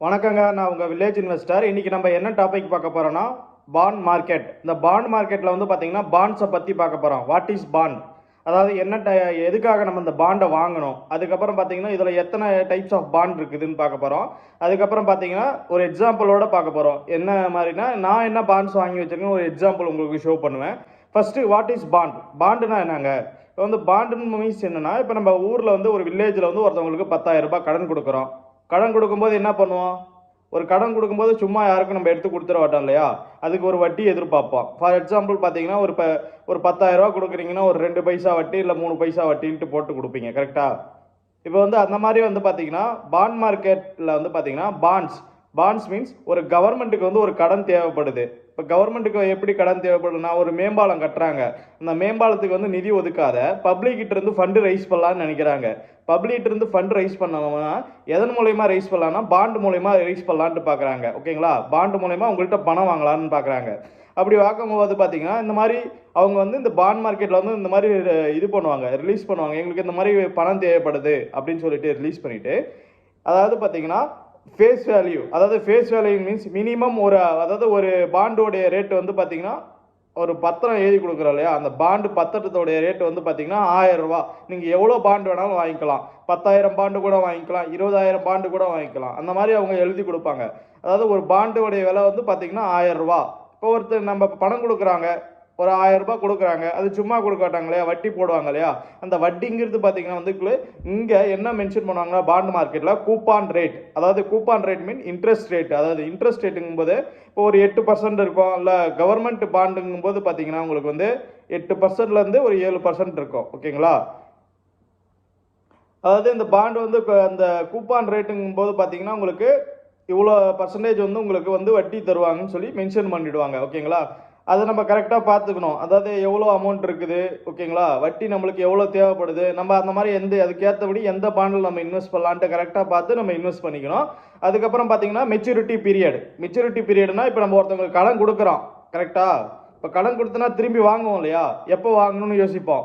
வணக்கங்க. நான் உங்கள் வில்லேஜ் இன்வெஸ்டர். இன்றைக்கி நம்ம என்ன டாபிக் பார்க்க போகிறோன்னா பாண்ட் மார்க்கெட். இந்த பாண்ட் மார்க்கெட்டில் வந்து பார்த்திங்கன்னா பாண்ட்ஸை பற்றி பார்க்க போகிறோம். வாட் இஸ் பாண்ட், அதாவது என்ன எதுக்காக நம்ம இந்த பாண்டை வாங்கணும், அதுக்கப்புறம் பார்த்திங்கன்னா இதில் எத்தனை டைப்ஸ் ஆஃப் பாண்ட் இருக்குதுன்னு பார்க்க போகிறோம். அதுக்கப்புறம் பார்த்திங்கன்னா ஒரு எக்ஸாம்பிளோட பார்க்க போகிறோம். என்ன மாதிரினா நான் என்ன பாண்ட்ஸ் வாங்கி வச்சுருக்கேன் ஒரு எக்ஸாம்பிள் உங்களுக்கு ஷோ பண்ணுவேன். ஃபஸ்ட்டு வாட் இஸ் பாண்ட், பாண்டுனா என்னங்க? இப்போ வந்து பாண்டுன்னு மீன்ஸ் என்னென்னா, இப்போ நம்ம ஊரில் வந்து ஒரு வில்லேஜில் வந்து ஒருத்தவங்களுக்கு 10,000 ரூபாய் கடன் கொடுக்குறோம். கடன் கொடுக்கும்போது என்ன பண்ணுவோம்? ஒரு கடன் கொடுக்கும்போது சும்மா யாருக்கும் நம்ம எடுத்து கொடுத்துட மாட்டோம் இல்லையா? அதுக்கு ஒரு வட்டி எதிர்பார்ப்போம். ஃபார் எக்ஸாம்பிள் பார்த்தீங்கன்னா ஒரு 10,000 ரூபா கொடுக்குறீங்கன்னா ஒரு 2 பைசா வட்டி இல்லை 3 பைசா வட்டின்ட்டு போட்டு கொடுப்பீங்க, கரெக்டாக? இப்போ வந்து அந்த மாதிரி வந்து பார்த்தீங்கன்னா பாண்ட் மார்க்கெட்டில் வந்து பார்த்தீங்கன்னா பாண்ட்ஸ் மீன்ஸ் ஒரு கவர்மெண்ட்டுக்கு வந்து ஒரு கடன் தேவைப்படுது. இப்போ கவர்மெண்ட்டுக்கு எப்படி கடன் தேவைப்படுதுன்னா, ஒரு மேம்பாலம் கட்டுறாங்க. அந்த மேம்பாலத்துக்கு வந்து நிதி ஒதுக்காத பப்ளிக்கிட்ட இருந்து ஃபண்டு ரைஸ் பண்ணலான்னு நினைக்கிறாங்க. பப்ளிக்கிட்ட இருந்து ஃபண்ட் ரைஸ் பண்ணோம்னா எதன் மூலயமா ரைஸ் பண்ணலாம்னா பாண்ட் மூலயமா ரைஸ் பண்ணலான்ட்டு பார்க்குறாங்க. ஓகேங்களா? பாண்ட் மூலயமா உங்கள்கிட்ட பணம் வாங்கலான்னு பார்க்குறாங்க. அப்படி வாங்கும்போது பார்த்தீங்கன்னா இந்த மாதிரி அவங்க வந்து இந்த பாண்ட் மார்க்கெட்டில் வந்து இந்த மாதிரி இது பண்ணுவாங்க, ரிலீஸ் பண்ணுவாங்க. எங்களுக்கு இந்த மாதிரி பணம் தேவைப்படுது அப்படின்னு சொல்லிட்டு ரிலீஸ் பண்ணிவிட்டு, அதாவது பார்த்தீங்கன்னா ஃபேஸ் வேல்யூ, அதாவது ஃபேஸ் வேல்யூ மீன்ஸ் மினிமம் அதாவது ஒரு பாண்டோடைய ரேட்டு வந்து பார்த்தீங்கன்னா ஒரு பத்திரம் எழுதி கொடுக்குறோம் இல்லையா, அந்த பாண்டு பத்திரத்தோடைய ரேட்டு வந்து பார்த்தீங்கன்னா 1000 ரூபா. நீங்கள் எவ்வளோ பாண்டு வேணாலும் வாங்கிக்கலாம். 10,000 பாண்டு கூட வாங்கிக்கலாம், 20,000 பாண்டு கூட வாங்கிக்கலாம். அந்த மாதிரி அவங்க எழுதி கொடுப்பாங்க. அதாவது ஒரு பாண்டோடைய விலை வந்து பார்த்தீங்கன்னா 1000 ரூபா. இப்போ ஒருத்தர் நம்ம பணம் கொடுக்குறாங்க, ஒரு 1000 ரூபாய் கொடுக்குறாங்க, அது சும்மா கொடுக்க மாட்டாங்க இல்லையா, வட்டி போடுவாங்க இல்லையா. அந்த வட்டிங்கிறது பார்த்தீங்கன்னா வந்து இங்கே என்ன மென்ஷன் பண்ணுவாங்கன்னா பாண்ட் மார்க்கெட்டில் கூப்பான் ரேட், அதாவது கூப்பான் ரேட் மீன் இன்ட்ரெஸ்ட் ரேட். அதாவது இன்ட்ரெஸ்ட் ரேட்டுங்கும்போது இப்போ ஒரு 8% இருக்கும், இல்லை கவர்மெண்ட் பாண்டுங்கும் போது பார்த்தீங்கன்னா உங்களுக்கு வந்து 8%லேருந்து ஒரு 7% இருக்கும். ஓகேங்களா? அதாவது இந்த பாண்டு வந்து அந்த கூப்பான் ரேட்டுங்கும் போது பார்த்தீங்கன்னா உங்களுக்கு இவ்வளோ பர்சன்டேஜ் வந்து உங்களுக்கு வந்து வட்டி தருவாங்கன்னு சொல்லி மென்ஷன் பண்ணிவிடுவாங்க. ஓகேங்களா? அதை நம்ம கரெக்டாக பார்த்துக்கணும். அதாவது எவ்வளோ அமௌண்ட் இருக்குது, ஓகேங்களா, வட்டி நம்மளுக்கு எவ்வளோ தேவைப்படுது, நம்ம அந்த மாதிரி அதுக்கேற்றபடி எந்த பாண்டில் நம்ம இன்வெஸ்ட் பண்ணலான்ட்டு கரெக்டாக பார்த்து நம்ம இன்வெஸ்ட் பண்ணிக்கணும். அதுக்கப்புறம் பார்த்தீங்கன்னா மெச்சூரிட்டி பீரியட்னா இப்போ நம்ம ஒருத்தவங்களுக்கு கடன் கொடுக்குறோம், கரெக்டாக? இப்போ கடன் கொடுத்தனா திரும்பி வாங்குவோம் இல்லையா, எப்போ வாங்கணும்னு யோசிப்போம்.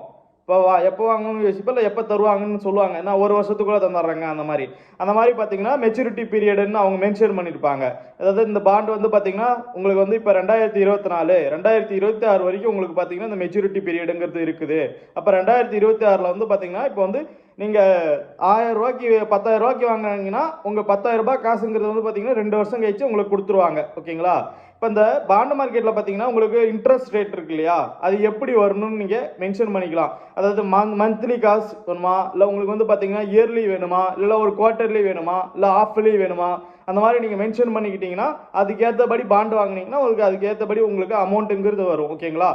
இப்போ எப்போ வாங்கணும்னு யோசிப்போம், இல்லை எப்போ தருவாங்கன்னு சொல்லுவாங்க. ஏன்னா ஒரு வருஷத்துக்குள்ளே தந்துடுறாங்க. அந்த மாதிரி பார்த்தீங்கன்னா மெச்சூரிட்டி பீரியடுன்னு அவங்க மென்ஷன் பண்ணியிருப்பாங்க. அதாவது இந்த பாண்ட் வந்து பார்த்தீங்கன்னா உங்களுக்கு வந்து இப்போ 2024 2026 வரைக்கும் உங்களுக்கு பார்த்தீங்கன்னா இந்த மெச்சூரிட்டி பீரியடுங்கிறது இருக்குது. அப்போ 2026 வந்து பார்த்தீங்கன்னா இப்போ வந்து நீங்கள் 1000 ரூபாய்க்கு 10,000 ரூபாய்க்கு வாங்கினீங்கன்னா உங்கள் 10,000 ரூபாய் காசுங்கிறது வந்து பார்த்தீங்கன்னா 2 வருஷம் கழிச்சு உங்களுக்கு கொடுத்துருவாங்க. ஓகேங்களா? இப்போ இந்த பாண்ட் மார்க்கெட்டில் பார்த்தீங்கன்னா உங்களுக்கு இன்ட்ரெஸ்ட் ரேட் இருக்கு இல்லையா, அது எப்படி வரணும்னு நீங்கள் மென்ஷன் பண்ணிக்கலாம். அதாவது மந்த்லி காசு வேணுமா, இல்லை உங்களுக்கு வந்து பார்த்தீங்கன்னா இயர்லி வேணுமா, இல்லை ஒரு குவார்ட்டர்லி வேணுமா, இல்லை ஹாஃப்லி வேணுமா, அந்த மாதிரி நீங்கள் மென்ஷன் பண்ணிக்கிட்டீங்கன்னா அதுக்கேற்றபடி பாண்டு வாங்கினீங்கன்னா உங்களுக்கு அதுக்கேற்றபடி உங்களுக்கு அமௌண்ட்டுங்கிறது வரும். ஓகேங்களா?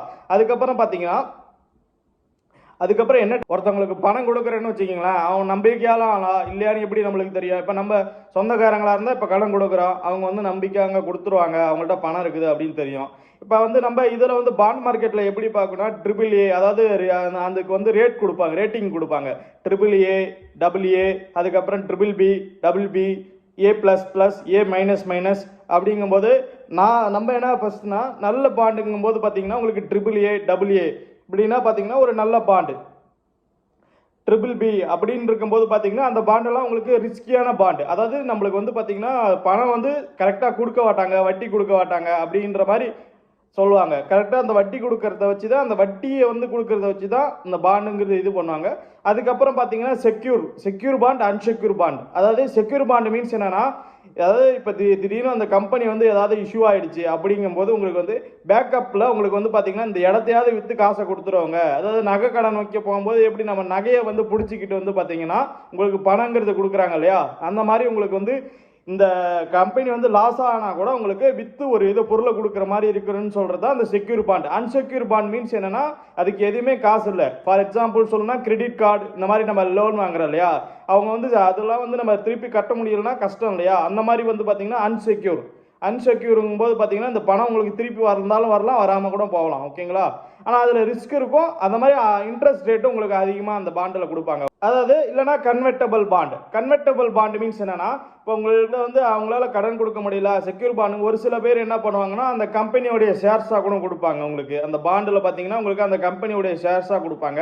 அதுக்கப்புறம் என்ன, ஒருத்தவங்களுக்கு பணம் கொடுக்குறேன்னு வச்சுக்கிங்களேன், அவன் நம்பிக்கையால ஆளா இல்லையான்னு எப்படி நம்மளுக்கு தெரியும்? இப்போ நம்ம சொந்தக்காரங்களாக இருந்தால் இப்போ கடன் கொடுக்குறோம், அவங்க வந்து நம்பிக்கை அங்கே கொடுத்துருவாங்க, அவங்கள்ட்ட பணம் இருக்குது அப்படின்னு தெரியும். இப்போ வந்து நம்ம இதில் வந்து பாண்ட் மார்க்கெட்டில் எப்படி பார்க்கணும்னா AAA, அதாவது அதுக்கு வந்து ரேட்டிங் கொடுப்பாங்க. AAA, AA, அதுக்கப்புறம் BBB, BB, A++, A-, அப்படிங்கும்போது நம்ம என்ன ஃபஸ்ட்னா நல்ல பாண்டுங்கும்போது பார்த்தீங்கன்னா உங்களுக்கு AAA, AA இப்படின்னா பார்த்தீங்கன்னா ஒரு நல்ல பாண்டு. BBB அப்படின்னு இருக்கும்போது பார்த்தீங்கன்னா அந்த பாண்டெல்லாம் உங்களுக்கு ரிஸ்கியான பாண்டு. அதாவது நம்மளுக்கு வந்து பார்த்தீங்கன்னா பணம் வந்து கரெக்டாக கொடுக்க மாட்டாங்க, வட்டி கொடுக்க மாட்டாங்க அப்படின்ற மாதிரி சொல்லுவாங்க. கரெக்டாக அந்த வட்டி கொடுக்கறத வச்சு தான், அந்த வட்டியை வந்து கொடுக்கறத வச்சு தான் இந்த பாண்டுங்கிறது இது பண்ணுவாங்க. அதுக்கப்புறம் பார்த்தீங்கன்னா செக்யூர் பாண்ட், அன்செக்யூர் பாண்ட். அதாவது செக்யூர் பாண்ட் மீன்ஸ் என்னன்னா, அதாவது இப்போ திடீர்னு அந்த கம்பெனி வந்து ஏதாவது இஷ்யூ ஆகிடுச்சு அப்படிங்கும்போது உங்களுக்கு வந்து பேக்கப்பில் உங்களுக்கு வந்து பார்த்தீங்கன்னா இந்த இடத்தையாவது விற்று காசை கொடுத்துருவாங்க. அதாவது நகை கடன் வைக்க போகும்போது எப்படி நம்ம நகையை வந்து பிடிச்சிக்கிட்டு வந்து பார்த்தீங்கன்னா உங்களுக்கு பணங்கிறது கொடுக்குறாங்க இல்லையா, அந்த மாதிரி உங்களுக்கு வந்து இந்த கம்பெனி வந்து லாஸ் ஆனால் கூட உங்களுக்கு விற்று ஒரு பொருளை கொடுக்குற மாதிரி இருக்குன்னு சொல்கிறது தான் அந்த secure bond. Unsecure bond means என்னன்னா, அதுக்கு எதுவுமே காசு இல்லை. ஃபார் எக்ஸாம்பிள் சொல்லணும்னா கிரெடிட் கார்டு, இந்த மாதிரி நம்ம லோன் வாங்குறோம் இல்லையா, அவங்க வந்து அதெல்லாம் வந்து நம்ம திருப்பி கட்ட முடியலன்னா கஷ்டம் இல்லையா, அந்த மாதிரி வந்து பார்த்தீங்கன்னா அன்செக்யூருங்கும் போது பார்த்தீங்கன்னா இந்த பணம் உங்களுக்கு திருப்பி வரலாம் வரலாம், வராமல் கூட போகலாம். ஓகேங்களா? ஆனால் அதில் ரிஸ்க் இருக்கும். அந்த மாதிரி இன்ட்ரெஸ்ட் ரேட்டும் உங்களுக்கு அதிகமாக அந்த பாண்டில் கொடுப்பாங்க. அதாவது இல்லைனா convertible bond. Convertible bond means என்னன்னா, இப்போ உங்கள்கிட்ட வந்து அவங்களால கடன் கொடுக்க முடியல, செக்யூர் பாண்ட், ஒரு சில பேர் என்ன பண்ணுவாங்கன்னா அந்த கம்பெனியோடைய ஷேர்ஸாக கூட கொடுப்பாங்க. உங்களுக்கு அந்த பாண்டில் பார்த்தீங்கன்னா உங்களுக்கு அந்த கம்பெனியோடைய ஷேர்ஸாக கொடுப்பாங்க.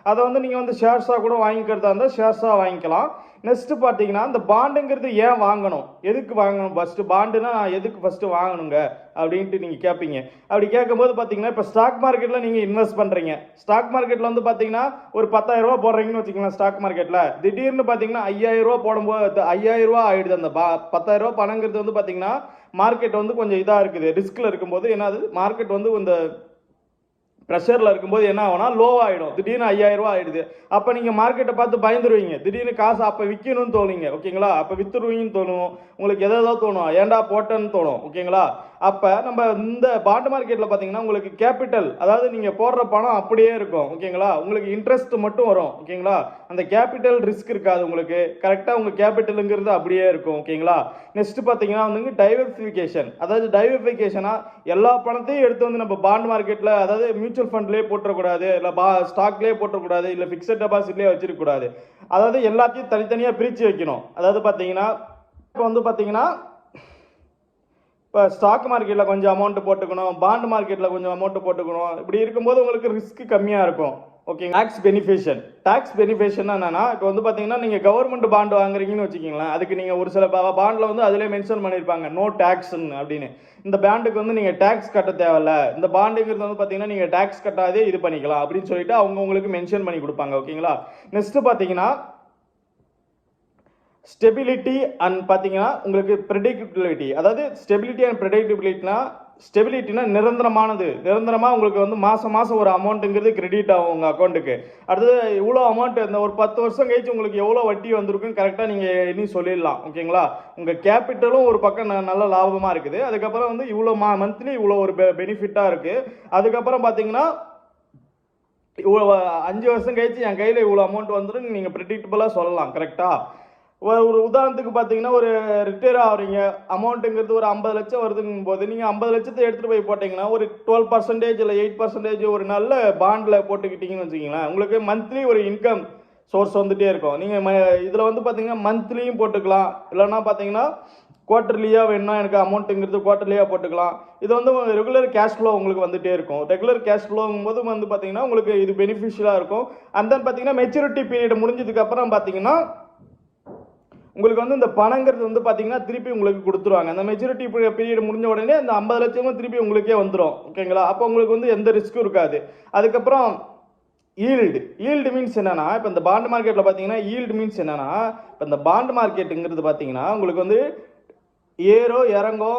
அதை வந்து நீங்கள் வந்து ஷேர்ஸாக கூட வாங்கிக்கிறதா இருந்தால் ஷேர்ஸாக வாங்கிக்கலாம். நெக்ஸ்ட் பார்த்தீங்கன்னா இந்த பாண்டுங்கிறது ஏன் வாங்கணும், எதுக்கு வாங்கணும், ஃபஸ்ட்டு பாண்டுனா எதுக்கு ஃபஸ்ட்டு வாங்கணுங்க அப்படின்ட்டு நீங்கள் கேட்பீங்க. அப்படி கேட்கும்போது பார்த்தீங்கன்னா இப்போ ஸ்டாக் மார்க்கெட்டில் நீங்கள் இன்வெஸ்ட் பண்ணுறீங்க. ஸ்டாக் மார்க்கெட்டில் வந்து பார்த்தீங்கன்னா ஒரு 10,000 ரூபா போடுறீங்கன்னு வச்சுக்கலாம். ஸ்டாக் மார்க்கெட்டில் திடீர்னு பார்த்தீங்கன்னா 5,000 ரூபா போடும்போது 5,000 ரூபா ஆயிடுது. அந்த 10,000 ரூபா பணங்கிறது வந்து பார்த்தீங்கன்னா மார்க்கெட் வந்து கொஞ்சம் இதாக இருக்குது, ரிஸ்கில் இருக்கும்போது என்னது மார்க்கெட் வந்து இந்த ப்ரெஷரில் இருக்கும்போது என்ன ஆகும்னா லோவாகிடும். திடீர்னு 5,000 ரூபா ஆகிடுது. அப்போ நீங்கள் மார்க்கெட்டை பார்த்து பயந்துருவீங்க. திடீர்னு காசு அப்போ விற்கணும்னு தோணுங்க. ஓகேங்களா, அப்போ விற்றுருவீங்கன்னு தோணும். உங்களுக்கு எதோ தோணும், ஏன்டா போட்டேன்னு தோணும். ஓகேங்களா, அப்போ நம்ம இந்த பாண்ட் மார்க்கெட்டில் பார்த்தீங்கன்னா உங்களுக்கு கேபிட்டல், அதாவது நீங்கள் போடுற பணம் அப்படியே இருக்கும். ஓகேங்களா, உங்களுக்கு இன்ட்ரெஸ்ட் மட்டும் வரும். ஓகேங்களா, அந்த கேபிட்டல் ரிஸ்க் இருக்காது உங்களுக்கு. கரெக்டாக உங்கள் கேபிட்டலுங்கிறது அப்படியே இருக்கும். ஓகேங்களா, நெக்ஸ்ட் பார்த்தீங்கன்னா வந்து டைவர்சிஃபிகேஷன். அதாவது டைவர்சிஃபிகேஷனாக எல்லா பணத்தையும் எடுத்து வந்து நம்ம பாண்ட் மார்க்கெட்டில், அதாவது மியூச்சுவல் ஃபண்ட்லேயே போட்டுறக்கூடாது, இல்லை ஸ்டாக்லேயே போட்டுறக்கூடாது, இல்லை ஃபிக்ஸட் டெபாசிட்லேயே வச்சிருக்கக்கூடாது. அதாவது எல்லாத்தையும் தனித்தனியாக பிரித்து வைக்கணும். அதாவது பார்த்தீங்கன்னா இப்போ வந்து பார்த்தீங்கன்னா இப்போ ஸ்டாக் மார்க்கெட்டில் கொஞ்சம் அமௌண்ட் போட்டுக்கணும், பாண்ட் மார்க்கெட்டில் கொஞ்சம் அமௌண்ட் போட்டுக்கணும். இப்படி இருக்கும்போது உங்களுக்கு ரிஸ்க் கம்மியாக இருக்கும். Okay, tax benefit. Tax benefit என்னன்னா, இப்போ வந்து பார்த்தீங்கன்னா நீங்கள் கவர்மெண்ட் பாண்ட் வாங்குறீங்கன்னு வச்சுக்கிங்களேன், அதுக்கு நீங்கள் ஒரு சில பாண்டில் வந்து அதிலே மென்ஷன் பண்ணியிருப்பாங்க நோ டேக்ஸ்ன்னு அப்படின்னு. இந்த பாண்டுக்கு வந்து நீங்கள் டேக்ஸ் கட்ட தேவையில்ல, இந்த பாண்டுங்கிறது வந்து பார்த்தீங்கன்னா நீங்கள் டேக்ஸ் கட்டாதே இது பண்ணிக்கலாம் அப்படின்னு சொல்லிட்டு அவங்க உங்களுக்கு மென்ஷன் பண்ணி கொடுப்பாங்க. ஓகேங்களா, நெக்ஸ்ட் பார்த்தீங்கன்னா ஸ்டெபிலிட்டி அண்ட் பார்த்தீங்கன்னா உங்களுக்கு ப்ரெடிக்டபிலிட்டி. அதாவது ஸ்டெபிலிட்டி அண்ட் ப்ரெடிக்டபிலிட்டினா, ஸ்டெபிலிட்டினா நிரந்தரமானது. நிரந்தரமாக உங்களுக்கு வந்து மாதம் மாதம் ஒரு அமௌண்ட்டுங்கிறது கிரெடிட் ஆகும் உங்கள் அக்கௌண்ட்டுக்கு. அடுத்தது இவ்வளோ அமௌண்ட் இந்த ஒரு 10 வருஷம் கழிச்சு உங்களுக்கு எவ்வளோ வட்டி வந்திருக்குன்னு கரெக்டாக நீங்கள் இனி சொல்லிடலாம். ஓகேங்களா, உங்கள் கேபிட்டலும் ஒரு பக்கம் நல்ல லாபமாக இருக்குது. அதுக்கப்புறம் வந்து இவ்வளோ மந்த்லி இவ்வளோ ஒரு பெனிஃபிட்டாக இருக்குது. அதுக்கப்புறம் பார்த்தீங்கன்னா இவ்வளோ 5 வருஷம் கழிச்சு என் கையில் இவ்வளோ அமௌண்ட் வந்துடும் நீங்கள் ப்ரெடிக்டபுளாக சொல்லலாம். கரெக்டாக ஒரு உதாரணத்துக்கு பார்த்தீங்கன்னா ஒரு ரிட்டையர் ஆகிறீங்க, அமௌண்ட்டுங்கிறது ஒரு 50 லட்சம் வருதுங்கும் போது நீங்கள் 50 லட்சத்தை எடுத்துகிட்டு போய் போட்டிங்கன்னா ஒரு 12% இல்லை 8% ஒரு நல்ல பாண்டில் போட்டுக்கிட்டீங்கன்னு வச்சுக்கிங்களேன், உங்களுக்கு மந்த்லி ஒரு இன்கம் சோர்ஸ் வந்துகிட்டே இருக்கும். நீங்கள் இதில் வந்து பார்த்தீங்கன்னா மந்த்லியும் போட்டுக்கலாம், இல்லைன்னா பார்த்தீங்கன்னா குவார்டர்லியாக வேணும்னா எனக்கு அமௌண்ட்டுங்கிறது குவார்டர்லியாக போட்டுக்கலாம். இது வந்து ரெகுலர் கேஷ் ஃப்ளோ உங்களுக்கு வந்துகிட்டே இருக்கும். ரெகுலர் கேஷ் ஃப்ளோங்கும் போது வந்து பார்த்தீங்கன்னா உங்களுக்கு இது பெனிஃபிஷியலாக இருக்கும். அண்ட் தென் பார்த்தீங்கன்னா மெச்சூரிட்டி பீரியட் முடிஞ்சதுக்கப்புறம் பார்த்தீங்கன்னா உங்களுக்கு வந்து இந்த பணங்கிறது வந்து பார்த்தீங்கன்னா திருப்பி உங்களுக்கு கொடுத்துருவாங்க. அந்த மெச்சூரிட்டி பீரியட் முடிஞ்ச உடனே அந்த 50 லட்சமும் திருப்பி உங்களுக்கே வந்துடும். ஓகேங்களா, அப்போ உங்களுக்கு வந்து எந்த ரிஸ்க்கும் இருக்காது. அதுக்கப்புறம் ஈல்டு மீன்ஸ் என்னன்னா, இப்போ இந்த பாண்ட் மார்க்கெட்டில் பார்த்தீங்கன்னா ஈல்டு மீன்ஸ் என்னன்னா, இப்போ இந்த பாண்ட் மார்க்கெட்டுங்கிறது பார்த்தீங்கன்னா உங்களுக்கு வந்து ஏறோ இறங்கோ.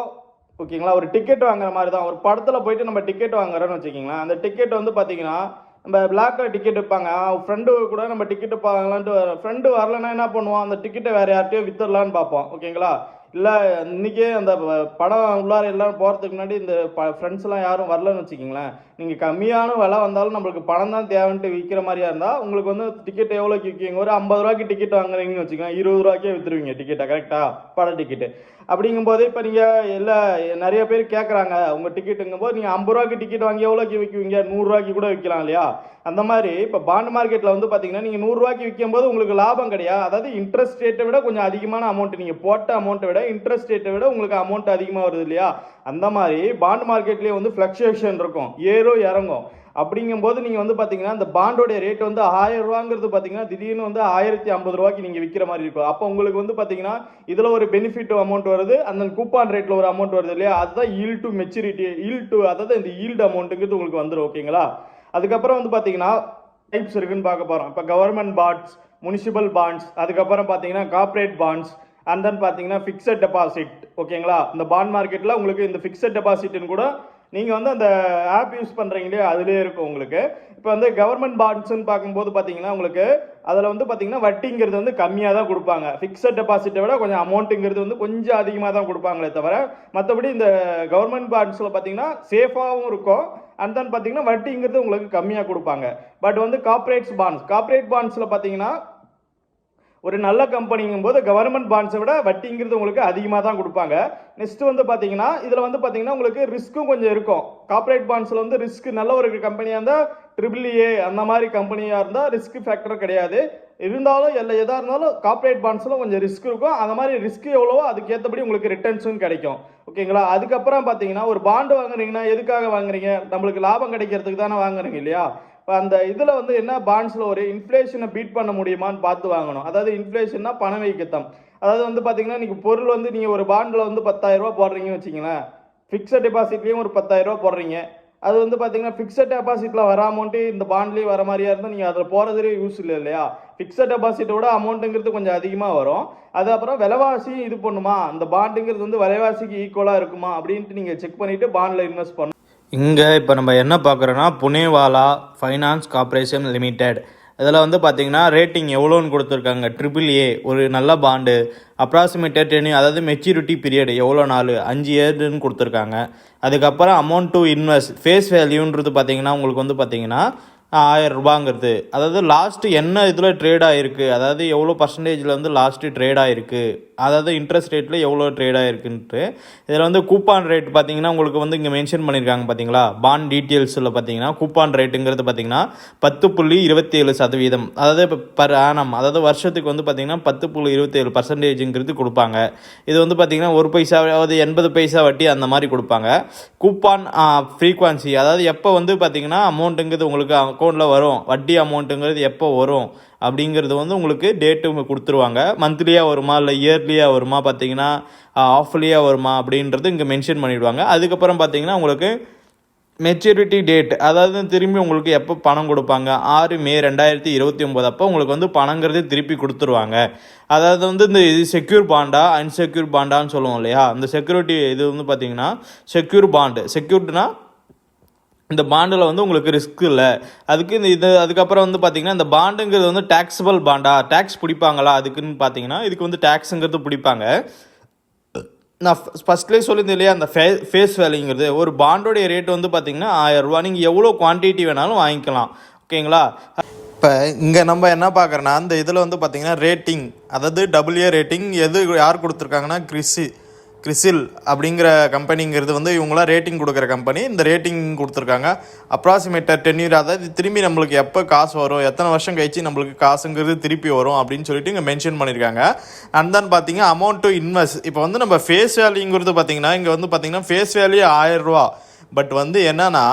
ஓகேங்களா, ஒரு டிக்கெட் வாங்குற மாதிரி தான். ஒரு படத்தில் போயிட்டு நம்ம டிக்கெட் வாங்குறோன்னு வச்சுக்கிங்களேன், அந்த டிக்கெட் வந்து பார்த்தீங்கன்னா நம்ம பிளாக்ல டிக்கெட் வைப்பாங்க. ஃப்ரெண்டு கூட நம்ம டிக்கெட்டு பார்க்கலான்ட்டு ஃப்ரெண்டு வரலன்னா என்ன பண்ணுவோம், அந்த டிக்கெட்டை வேறு யார்ட்டையோ வித்துடலான்னு பார்ப்போம். ஓகேங்களா, இல்லை இன்றைக்கே அந்த படம் உள்ளார எல்லாம் போகிறதுக்கு முன்னாடி இந்த ஃப்ரெண்ட்ஸ்லாம் யாரும் வரலன்னு வச்சுக்கிங்களேன், நீங்கள் கம்மியான விலை வந்தாலும் நம்மளுக்கு பணம் தான் தேவைன்ட்டு விற்கிற மாதிரியா இருந்தால் உங்களுக்கு வந்து டிக்கெட் எவ்வளோக்கு விற்கிங்க, ஒரு 50 ரூபாய்க்கு டிக்கெட் வாங்குறீங்கன்னு வச்சுக்கலாம், 20 ரூபாய்க்கே விற்றுருவீங்க டிக்கெட்டை. கரெக்டாக பட டிக்கெட்டு. அப்படிங்கும்போது இப்போ நீங்கள் இல்லை நிறைய பேர் கேட்குறாங்க உங்கள் டிக்கெட்டுங்கும் போது நீங்கள் 50 ரூபாய்க்கு டிக்கெட் வாங்கி எவ்வளோக்கு விற்குவீங்க, 100 ரூபாய்க்கு கூட விற்கலாம் இல்லையா. அந்த மாதிரி இப்போ பாண்ட் மார்க்கெட்டில் வந்து பார்த்தீங்கன்னா நீங்கள் 100 ரூபாய்க்கு விற்கும் போது உங்களுக்கு லாபம் கிடையாது. அதாவது இன்ட்ரெஸ்ட் ரேட்டை விட கொஞ்சம் அதிகமான அமௌண்ட், நீங்கள் போட்ட அமௌண்ட்டை விட இன்ட்ரெஸ்ட் ரேட்டை விட உங்களுக்கு அமௌண்ட் அதிகமாக வருது இல்லையா. அந்த மாதிரி பாண்ட் மார்க்கெட்லேயே வந்து ஃப்ளக்சுவேஷன் இருக்கும், ஏறும் இறங்கும். அப்படிங்கும்போது நீங்கள் வந்து பார்த்தீங்கன்னா இந்த பாண்டோடைய ரேட் வந்து 1000 ரூபாங்கிறது பார்த்தீங்கன்னா திடீர்னு வந்து 1050 ரூபாய்க்கு நீங்கள் விற்கிற மாதிரி இருக்கும். அப்போ உங்களுக்கு வந்து பார்த்தீங்கன்னா இதில் ஒரு பெனிஃபிட் அமௌண்ட் வருது, அந்த கூப்பான் ரேட்டில் ஒரு அமௌண்ட் வருது இல்லையா, அதுதான் ஈல்டு டு மெச்சூரிட்டி. அதாவது இந்த ஈல்டு அமௌண்ட்டுங்கிறது உங்களுக்கு வந்துடும். ஓகேங்களா, அதுக்கப்புறம் வந்து பார்த்தீங்கன்னா டைப்ஸ் இருக்குன்னு பார்க்க போகிறோம். இப்போ கவர்மெண்ட் பாண்ட்ஸ், முனிசிபல் பாண்ட்ஸ், அதுக்கப்புறம் பார்த்தீங்கன்னா கார்பரேட் பாண்ட்ஸ், அண்ட் தென் பார்த்தீங்கன்னா ஃபிக்ஸட் டெபாசிட். ஓகேங்களா, இந்த பாண்ட் மார்க்கெட்டில் உங்களுக்கு இந்த ஃபிக்ஸட் டெபாசிட்னு கூட நீங்கள் வந்து அந்த ஆப் யூஸ் பண்ணுறீங்களே அதுலேயே இருக்கும் உங்களுக்கு. இப்போ வந்து கவர்மெண்ட் பாண்ட்ஸ்ன்னு பார்க்கும்போது பார்த்தீங்கன்னா உங்களுக்கு அதில் வந்து பார்த்தீங்கன்னா வட்டிங்கிறது வந்து கம்மியாக தான் கொடுப்பாங்க. ஃபிக்ஸட் டெபாசிட்டை விட கொஞ்சம் அமௌண்ட்டுங்கிறது வந்து கொஞ்சம் அதிகமாக தான் கொடுப்பாங்களே தவிர, மற்றபடி இந்த கவர்மெண்ட் பாண்ட்ஸில் பார்த்தீங்கன்னா சேஃபாகவும் இருக்கும். அண்ட் தென் பார்த்தீங்கன்னா வட்டிங்கிறது உங்களுக்கு கம்மியாக கொடுப்பாங்க. பட் வந்து கார்பரேட் பாண்ட்ஸில் பார்த்தீங்கன்னா ஒரு நல்ல கம்பெனிங்கும் போது கவர்மெண்ட் பாண்ட்ஸை விட வட்டிங்கிறது உங்களுக்கு அதிகமாக தான் கொடுப்பாங்க. நெக்ஸ்ட் வந்து பார்த்தீங்கன்னா இதில் வந்து பார்த்தீங்கன்னா உங்களுக்கு ரிஸ்க்கும் கொஞ்சம் இருக்கும். கார்ப்பரேட் பாண்ட்ஸில் வந்து ரிஸ்க் நல்ல ஒரு கம்பெனியாக இருந்தால் AAA அந்த மாதிரி கம்பெனியாக இருந்தால் ரிஸ்க் ஃபேக்டர் கிடையாது. இருந்தாலும் எதாக இருந்தாலும் கார்ப்பரேட் பாண்ட்ஸில் கொஞ்சம் ரிஸ்க் இருக்கும். அந்த மாதிரி ரிஸ்க் எவ்வளவோ அதுக்கேற்றபடி உங்களுக்கு ரிட்டர்ன்ஸும் கிடைக்கும். ஓகேங்களா? அதுக்கப்புறம் பார்த்தீங்கன்னா ஒரு பாண்டு வாங்குறீங்கன்னா எதுக்காக வாங்குறீங்க? நம்மளுக்கு லாபம் கிடைக்கிறதுக்கு தானே வாங்குறீங்க இல்லையா? இப்போ அந்த இதில் வந்து என்ன பாண்ட்ஸில் ஒரு இன்ஃப்ளேஷனை பீட் பண்ண முடியுமான்னு பார்த்து வாங்கணும். அதாவது இன்ஃப்ளேஷன்னா பணவீக்கத்தம். அதாவது வந்து பார்த்தீங்கன்னா இன்றைக்கி பொருள் வந்து நீங்கள் ஒரு பாண்டில் வந்து 10,000 ரூபா போடுறீங்கன்னு வச்சிங்களேன். ஃபிக்ஸட் டெபாசிட்லேயும் ஒரு 10,000 ரூபா போடுறீங்க. அது வந்து பார்த்தீங்கன்னா ஃபிக்ஸட் டெபாசிட்டில் வர அமௌண்ட்டு இந்த பாண்ட்லேயும் வர மாதிரியா இருந்தால் நீங்கள் அதில் போகிறதுலே யூஸ் இல்லை இல்லையா? ஃபிக்ஸட் டெபாசிட்டோட அமௌண்ட்டுங்கிறது கொஞ்சம் அதிகமாக வரும். அது அப்புறம் விலைவாசியும் இது பண்ணுமா, அந்த பாண்டுங்கிறது வந்து விலைவாசிக்கு ஈக்குவலாக இருக்குமா அப்படின்ட்டு நீங்கள் செக் பண்ணிவிட்டு பாண்டில் இன்வெஸ்ட் பண்ணணும். இங்கே இப்போ நம்ம என்ன பார்க்குறோன்னா புனேவாலா ஃபைனான்ஸ் கார்ப்பரேஷன் லிமிடெட். இதில் வந்து பார்த்திங்கன்னா ரேட்டிங் எவ்வளோன்னு கொடுத்துருக்காங்க. AAA ஒரு நல்ல பாண்டு, அப்ராக்சிமேட்டட் டென், அதாவது மெச்சூரிட்டி பீரியட் எவ்வளோ நாள், 5 இயர்னு கொடுத்துருக்காங்க. அதுக்கப்புறம் அமௌண்ட் டு இன்வெஸ்ட், ஃபேஸ் வேல்யூன்றது பார்த்திங்கன்னா உங்களுக்கு வந்து பார்த்திங்கன்னா 1000 ரூபாங்கிறது, அதாவது லாஸ்ட்டு என்ன இதில் ட்ரேட் ஆகிருக்கு, அதாவது எவ்வளோ பர்சன்டேஜில் வந்து லாஸ்ட்டு ட்ரேட் ஆகிருக்கு, அதாவது இன்ட்ரெஸ்ட் ரேட்டில் எவ்வளோ ட்ரேட் ஆகிருக்குன்ட்டு. இதில் வந்து கூப்பான் ரேட் பார்த்திங்கன்னா உங்களுக்கு வந்து இங்கே மென்ஷன் பண்ணியிருக்காங்க பார்த்தீங்களா. பாண்ட் டீட்டெயில்ஸில் பார்த்தீங்கன்னா கூப்பான் ரேட்டுங்கிறது பார்த்திங்கன்னா 10.27%, அதாவது இப்போ பர் ஆனம், அதாவது வருஷத்துக்கு வந்து பார்த்திங்கன்னா 10.27% கொடுப்பாங்க. இது வந்து பார்த்திங்கன்னா 1 பைசா, அதாவது 80 பைசா வட்டி அந்த மாதிரி கொடுப்பாங்க. கூப்பான் ஃப்ரீக்வன்சி, அதாவது எப்போ வந்து பார்த்திங்கன்னா அமௌண்ட்டுங்கிறது உங்களுக்கு அக்கௌண்ட்டில் வரும், வட்டி அமௌண்ட்டுங்கிறது எப்போ வரும் அப்படிங்கிறது வந்து உங்களுக்கு டேட்டு கொடுத்துருவாங்க. மந்த்லியாக வருமா இல்லை இயர்லியாக வருமா, பார்த்தீங்கன்னா ஆஃப்லியாக வருமா அப்படின்றது இங்கே மென்ஷன் பண்ணிவிடுவாங்க. அதுக்கப்புறம் பார்த்தீங்கன்னா உங்களுக்கு மெச்சூரிட்டி டேட், அதாவது திரும்பி உங்களுக்கு எப்போ பணம் கொடுப்பாங்க, 6 மே 2029 அப்போ உங்களுக்கு வந்து பணங்கிறது திருப்பி கொடுத்துருவாங்க. அதாவது வந்து இந்த இது செக்யூர் பாண்டா அன்செக்யூர் பாண்டான்னு சொல்லுவோம் இல்லையா, இந்த செக்யூரிட்டி இது வந்து பார்த்தீங்கன்னா செக்யூர் பாண்டு. செக்யூர்டுனா இந்த பாண்டில் வந்து உங்களுக்கு ரிஸ்க் இல்லை, அதுக்கு அதுக்கப்புறம் வந்து பார்த்திங்கன்னா இந்த பாண்டுங்கிறது வந்து டேக்ஸபிள் பாண்டா, டேக்ஸ் பிடிப்பாங்களா அதுக்குன்னு பார்த்தீங்கன்னா இதுக்கு வந்து டேக்ஸுங்கிறது பிடிப்பாங்க. நான் ஃபஸ்ட்லேயே சொல்லியிருந்தேன் இல்லையா, அந்த ஃபேஸ் வேல்யூங்கிறது ஒரு பாண்டோடைய ரேட் வந்து பார்த்திங்கன்னா 1000 ரூபா. நீங்கள் எவ்வளோ குவான்டிட்டி வேணாலும் வாங்கிக்கலாம். ஓகேங்களா? இப்போ இங்கே நம்ம என்ன பார்க்குறோன்னா இந்த இதில் வந்து பார்த்திங்கன்னா ரேட்டிங், அதாவது AA ரேட்டிங் யார் கொடுத்துருக்காங்கன்னா கிறிசில் அப்படிங்கிற கம்பெனிங்கிறது வந்து இவங்களாம் ரேட்டிங் கொடுக்குற கம்பெனி. இந்த ரேட்டிங் கொடுத்துருக்காங்க. அப்ராக்சிமேட்டட் டென்யூர், அதாவது திரும்பி நம்மளுக்கு எப்போ காசு வரும், எத்தனை வருஷம் கழிச்சு நம்மளுக்கு காசுங்கிறது திருப்பி வரும் அப்படின்னு சொல்லிட்டு இங்கே மென்ஷன் பண்ணியிருக்காங்க. அண்ட் தென் பார்த்தீங்கன்னா அமௌண்ட் டு இன்வெஸ்ட். இப்போ வந்து நம்ம ஃபேஸ் வேல்யூங்கிறது பார்த்தீங்கன்னா இங்கே வந்து பார்த்தீங்கன்னா ஃபேஸ் வேல்யூ 1000 ரூபா. பட் வந்து என்னன்னா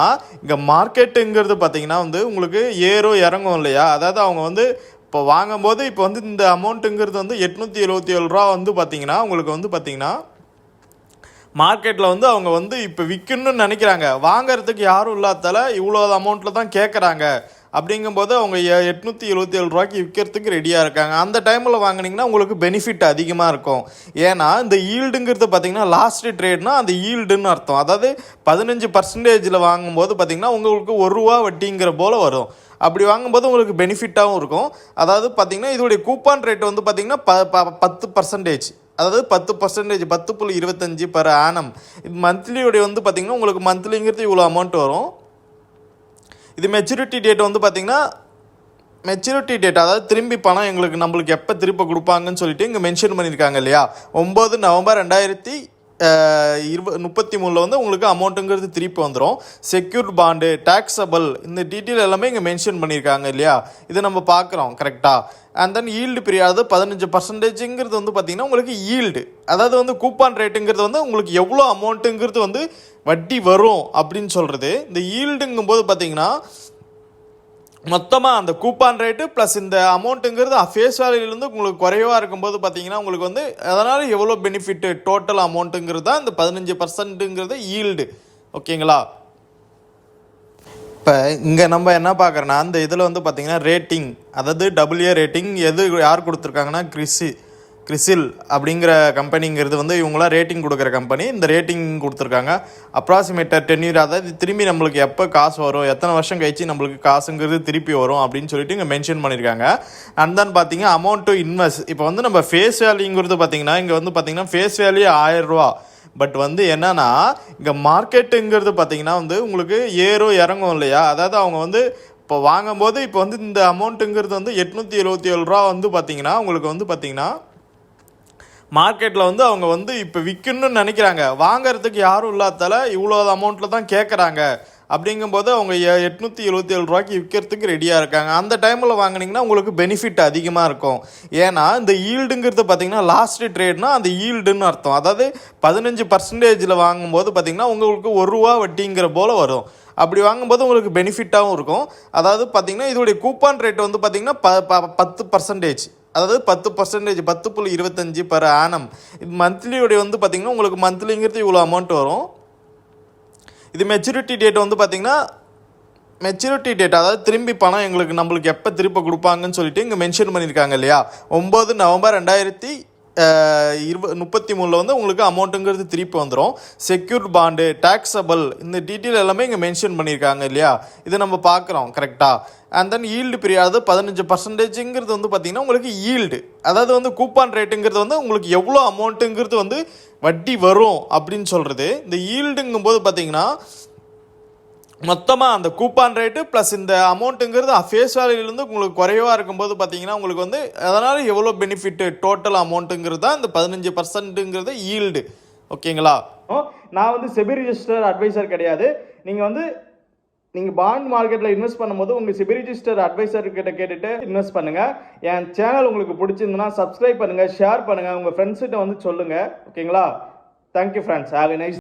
இங்கே மார்க்கெட்டுங்கிறது பார்த்தீங்கன்னா வந்து உங்களுக்கு ஏறும் இறங்கும் இல்லையா. அதாவது அவங்க வந்து இப்போ வாங்கும்போது இப்போ வந்து இந்த அமௌண்ட்டுங்கிறது வந்து 877 ரூபா வந்து பார்த்தீங்கன்னா உங்களுக்கு வந்து பார்த்தீங்கன்னா மார்க்கெட்டில் வந்து அவங்க வந்து இப்போ விற்கணும்னு நினைக்கிறாங்க, வாங்கிறதுக்கு யாரும் இல்லாதால இவ்வளோ அமௌண்ட்டில் தான் கேட்குறாங்க. அப்படிங்கும்போது அவங்க 877 ரூபாய்க்கு விற்கிறதுக்கு ரெடியாக இருக்காங்க. அந்த டைமில் வாங்கினீங்கன்னா உங்களுக்கு பெனிஃபிட் அதிகமாக இருக்கும். ஏன்னா இந்த ஈல்டுங்கிறது பார்த்திங்கன்னா லாஸ்ட் ட்ரேட்னா அந்த ஈல்டுன்னு அர்த்தம். அதாவது 15% வாங்கும்போது பார்த்திங்கன்னா உங்களுக்கு 1 ரூபா வட்டிங்கிற போல் வரும். அப்படி வாங்கும்போது உங்களுக்கு பெனிஃபிட்டாகவும் இருக்கும். அதாவது பார்த்திங்கன்னா இதோடைய கூப்பான் ரேட் வந்து பார்த்திங்கன்னா 10%, அதாவது 10%, 10.25 பர் ஆனம். இது மந்த்லியோடைய வந்து பார்த்திங்கன்னா உங்களுக்கு மந்த்லிங்கிறது இவ்வளோ அமௌண்ட் வரும். இது மெச்சூரிட்டி டேட் வந்து பார்த்திங்கன்னா மெச்சூரிட்டி டேட், அதாவது திரும்பி பணம் நம்மளுக்கு எப்போ திருப்ப கொடுப்பாங்கன்னு சொல்லிட்டு இங்கே மென்ஷன் பண்ணியிருக்காங்க இல்லையா. 9 நவம்பர் 2033 வந்து உங்களுக்கு அமௌண்ட்டுங்கிறது திருப்பி வந்துடும். செக்யூர்ட் பாண்டு, டேக்ஸபிள், இந்த டீட்டெயில் எல்லாமே இங்கே மென்ஷன் பண்ணியிருக்காங்க இல்லையா. இதை நம்ம பார்க்குறோம் கரெக்டாக. அண்ட் தென் ஈல்டு பீரியட், அதாவது 15%ங்கிறது வந்து பார்த்திங்கன்னா உங்களுக்கு ஈல்டு, அதாவது வந்து கூப்பான் ரேட்டுங்கிறது வந்து உங்களுக்கு எவ்வளோ அமௌண்ட்டுங்கிறது வந்து வட்டி வரும் அப்படின்னு சொல்கிறது. இந்த ஈல்டுங்கும்போது பார்த்திங்கன்னா மொத்தமாக அந்த கூப்பான் ரேட்டு ப்ளஸ் இந்த அமௌண்ட்டுங்கிறது ஃபேஸ் வேல்யூலேருந்து உங்களுக்கு குறைவாக இருக்கும்போது பார்த்தீங்கன்னா உங்களுக்கு வந்து அதனால் எவ்வளோ பெனிஃபிட்டு டோட்டல் அமௌண்ட்டுங்கிறது தான் இந்த 15%ங்கிறது ஈல்டு. ஓகேங்களா? இப்போ இங்கே நம்ம என்ன பார்க்குறோன்னா இந்த இதில் வந்து பார்த்திங்கன்னா ரேட்டிங், அதாவது AA ரேட்டிங் யார் கொடுத்துருக்காங்கன்னா கிறிசில் அப்படிங்கிற கம்பெனிங்கிறது வந்து இவங்களாம் ரேட்டிங் கொடுக்குற கம்பெனி. இந்த ரேட்டிங் கொடுத்துருக்காங்க. அப்ராக்சிமேட்டட் டென்யூர், அதாவது திரும்பி நம்மளுக்கு எப்போ காசு வரும், எத்தனை வருஷம் கழிச்சு நம்மளுக்கு காசுங்கிறது திருப்பி வரும் அப்படின்னு சொல்லிட்டு இங்கே மென்ஷன் பண்ணியிருக்காங்க. அண்ட் தென் பார்த்தீங்கன்னா அமௌண்ட் டு இன்வெஸ்ட். இப்போ வந்து நம்ம ஃபேஸ் வேல்யூங்கிறது பார்த்திங்கன்னா இங்கே வந்து பார்த்திங்கன்னா ஃபேஸ் வேல்யூ 1000 ரூபா. பட் வந்து என்னன்னா இங்கே மார்க்கெட்டுங்கிறது பார்த்திங்கன்னா வந்து உங்களுக்கு ஏறும் இறங்கும் இல்லையா. அதாவது அவங்க வந்து இப்போ வாங்கும்போது இப்போ வந்து இந்த அமௌண்ட்டுங்கிறது வந்து 877 ரூபா வந்து பார்த்தீங்கன்னா உங்களுக்கு வந்து பார்த்தீங்கன்னா மார்க்கெட்டில் வந்து அவங்க வந்து இப்போ விற்கணும்னு நினைக்கிறாங்க, வாங்கிறதுக்கு யாரும் இல்லாதால இவ்வளோ அமௌண்ட்டில் தான் கேட்குறாங்க. அப்படிங்கும்போது அவங்க 877 ரூபாய்க்கு விற்கிறதுக்கு ரெடியாக இருக்காங்க. அந்த டைமில் வாங்கினீங்கன்னா உங்களுக்கு பெனிஃபிட் அதிகமாக இருக்கும். ஏன்னா இந்த ஈல்டுங்கிறது பார்த்தீங்கன்னா லாஸ்ட் ட்ரேட்னா அந்த ஈல்டுன்னு அர்த்தம். அதாவது 15% வாங்கும்போது பார்த்தீங்கன்னா உங்களுக்கு ₹1 வட்டிங்கிற போல் வரும். அப்படி வாங்கும்போது உங்களுக்கு பெனிஃபிட்டாகவும் இருக்கும். அதாவது பார்த்தீங்கன்னா இதோடைய கூப்பான் ரேட் வந்து பார்த்தீங்கன்னா 10%, அதாவது 10%, 10.25 per annum. இது மந்த்லியோடைய வந்து பார்த்தீங்கன்னா உங்களுக்கு மந்த்லிங்கிறது இவ்வளோ அமௌண்ட் வரும். இது மெச்சூரிட்டி டேட் வந்து பார்த்தீங்கன்னா மெச்சூரிட்டி டேட், அதாவது திரும்பி பணம் நம்மளுக்கு எப்போ திருப்ப கொடுப்பாங்கன்னு சொல்லிட்டு இங்கே மென்ஷன் பண்ணியிருக்காங்க இல்லையா. 9 நவம்பர் 2033 வந்து உங்களுக்கு அமௌண்ட்டுங்கிறது திருப்பி வந்துடும். செக்யூர்ட் பாண்டு, டேக்ஸபிள், இந்த டீட்டெயில் எல்லாமே இங்கே மென்ஷன் பண்ணியிருக்காங்க இல்லையா. இது நம்ம பார்க்குறோம் கரெக்டாக. அண்ட் தென் ஈல்டு பீரியட், அதாவது 15%ங்கிறது வந்து பார்த்திங்கன்னா உங்களுக்கு ஈல்டு, அதாவது வந்து கூப்பான் ரேட்டுங்கிறது வந்து உங்களுக்கு எவ்வளோ அமௌண்ட்டுங்கிறது வந்து வட்டி வரும் அப்படின்னு சொல்கிறது. இந்த ஈல்டுங்கும் போது பார்த்திங்கன்னா மொத்தமாக அந்த கூப்பான் ரேட்டு ப்ளஸ் இந்த அமௌண்ட்டுங்கிறது ஃபேஸ் வேல்யூலேருந்து உங்களுக்கு குறைவாக இருக்கும்போது பார்த்தீங்கன்னா உங்களுக்கு வந்து அதனால் எவ்வளோ பெனிஃபிட்டு டோட்டல் அமௌண்ட்டுங்கிறது தான் இந்த 15%ங்கிறது ஈல்டு. ஓகேங்களா? நான் வந்து செபி ரிஜிஸ்டர் அட்வைசர் கிடையாது. நீங்கள் பாண்ட் மார்க்கெட்டில் இன்வெஸ்ட் பண்ணும்போது உங்கள் செபி ரிஜிஸ்டர் அட்வைசர் கிட்ட கேட்டுட்டு இன்வெஸ்ட் பண்ணுங்கள். என் சேனல் உங்களுக்கு பிடிச்சிருந்துன்னா சப்ஸ்கிரைப் பண்ணுங்கள், ஷேர் பண்ணுங்கள், உங்கள் ஃப்ரெண்ட்ஸ்கிட்ட வந்து சொல்லுங்கள். ஓகேங்களா? Thank you friends. Have a nice